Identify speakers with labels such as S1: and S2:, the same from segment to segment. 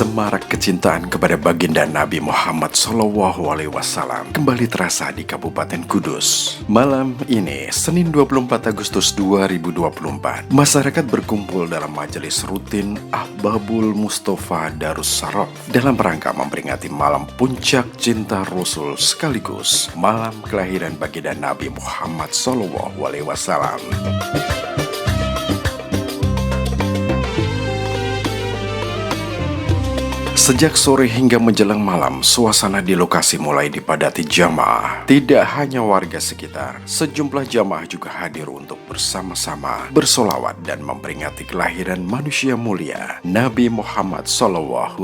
S1: Semarak kecintaan kepada baginda Nabi Muhammad SAW kembali terasa di Kabupaten Kudus. Malam ini, Senin 24 Agustus 2024, masyarakat berkumpul dalam majelis rutin Ahbabul Mustafa Darussarof dalam rangka memperingati malam puncak cinta Rasul sekaligus malam kelahiran baginda Nabi Muhammad SAW. Sejak sore hingga menjelang malam, suasana di lokasi mulai dipadati jamaah. Tidak hanya warga sekitar, sejumlah jamaah juga hadir untuk bersama-sama bersolawat dan memperingati kelahiran manusia mulia, Nabi Muhammad SAW.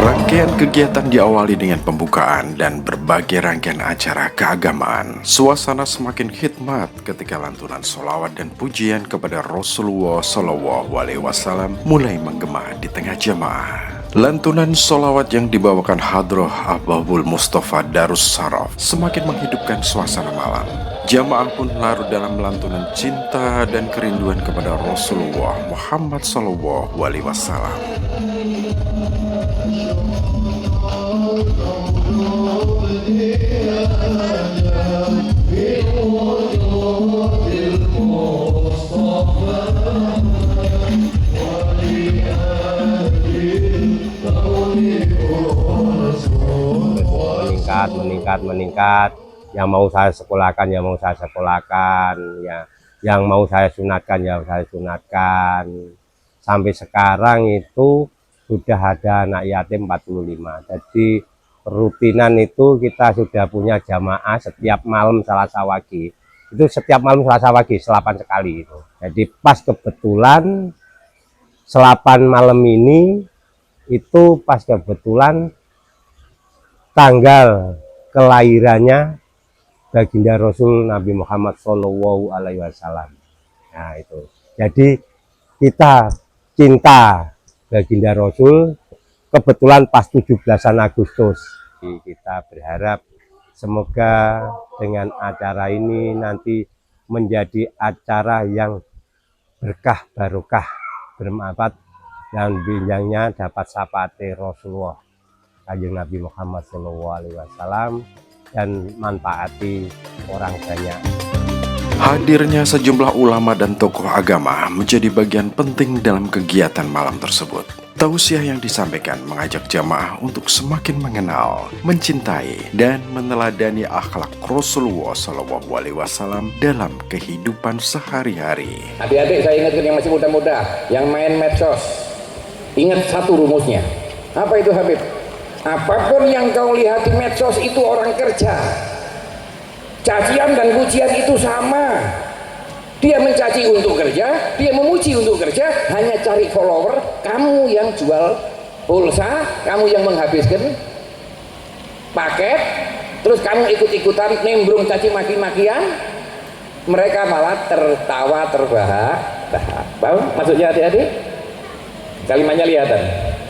S1: Rangkaian kegiatan diawali dengan pembukaan dan berbagai rangkaian acara keagamaan. Suasana semakin khidmat ketika lantunan sholawat dan pujian kepada Rasulullah SAW mulai menggema di tengah jamaah. Lantunan sholawat yang dibawakan Hadroh Ahbabul Mustafa Darussarof semakin menghidupkan suasana malam. Jamaah pun larut dalam lantunan cinta dan kerinduan kepada Rasulullah Muhammad SAW.
S2: meningkat. Yang mau saya sekolahkan, ya, yang mau saya sunatkan, ya saya sunatkan. Sampai sekarang itu sudah ada anak yatim 45. Jadi rutinan itu kita sudah punya jamaah setiap malam Selasa Wage. Itu setiap malam Selasa Wage selapan sekali itu. Jadi pas kebetulan selapan malam ini itu pas kebetulan tanggal kelahirannya baginda Rasul Nabi Muhammad SAW. Nah itu. Jadi kita cinta baginda Rasul kebetulan pas 17-an Agustus. Kita berharap semoga dengan acara ini nanti menjadi acara yang berkah barokah, bermanfaat dan bimbingannya dapat syafaat Rasulullah Kanjeng Nabi Muhammad SAW dan manfaati orang banyak.
S1: Hadirnya sejumlah ulama dan tokoh agama menjadi bagian penting dalam kegiatan malam tersebut. Tausiah yang disampaikan mengajak jamaah untuk semakin mengenal, mencintai, dan meneladani akhlak Rasulullah SAW dalam kehidupan sehari-hari.
S3: Adik-adik, saya ingatkan yang masih muda-muda, yang main medsos, ingat satu rumusnya. Apa itu, Habib? Apapun yang kau lihat di medsos itu orang kerja. Cacian dan pujian itu sama. Dia mencaci untuk kerja, dia memuji untuk kerja, hanya cari follower. Kamu yang jual pulsa, kamu yang menghabiskan paket, terus kamu ikut-ikutan nimbrung caci maki-makian, mereka malah tertawa terbahak-bahak. Paham maksudnya adik-adik? Kalimatnya lihatan.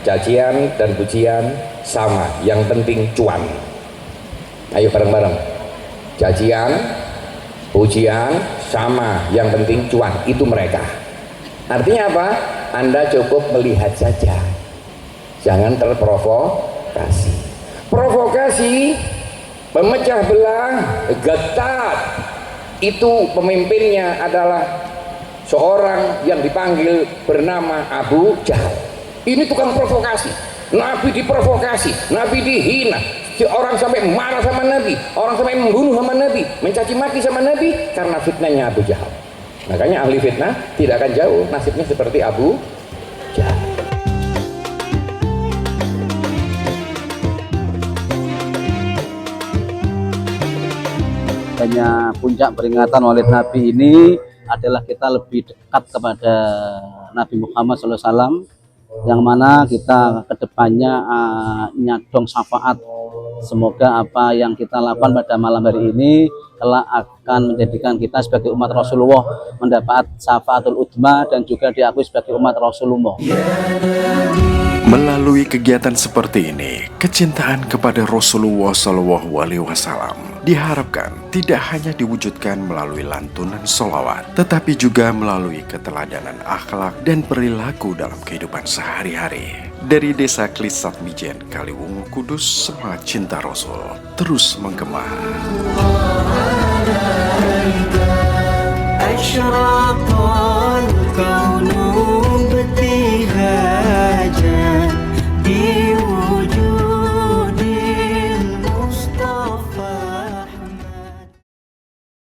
S3: Cacian dan pujian sama, yang penting cuan. Ayo bareng-bareng. Cacian, pujian sama, yang penting cuan. Itu mereka. Artinya apa? Anda cukup melihat saja, jangan terprovokasi. Provokasi, pemecah belah, getat, itu pemimpinnya adalah seorang yang dipanggil bernama Abu Jahal. Ini tukang provokasi. Nabi diprovokasi, Nabi dihina, orang sampai marah sama Nabi, orang sampai membunuh sama Nabi, mencaci maki sama Nabi karena fitnahnya Abu Jahal. Makanya ahli fitnah tidak akan jauh nasibnya seperti Abu Jahal.
S4: Hanya puncak peringatan Maulid Nabi ini adalah kita lebih dekat kepada Nabi Muhammad SAW, yang mana kita kedepannya nyadong syafaat. Semoga apa yang kita lakukan pada malam hari ini kelak akan menjadikan kita sebagai umat Rasulullah mendapat syafaatul udma dan juga diakui sebagai umat Rasulullah.
S1: Melalui kegiatan seperti ini, kecintaan kepada Rasulullah SAW diharapkan tidak hanya diwujudkan melalui lantunan sholawat, tetapi juga melalui keteladanan akhlak dan perilaku dalam kehidupan sehari-hari. Dari Desa Klisat Mijen, Kaliwungu Kudus, semangat cinta Rasul terus menggema.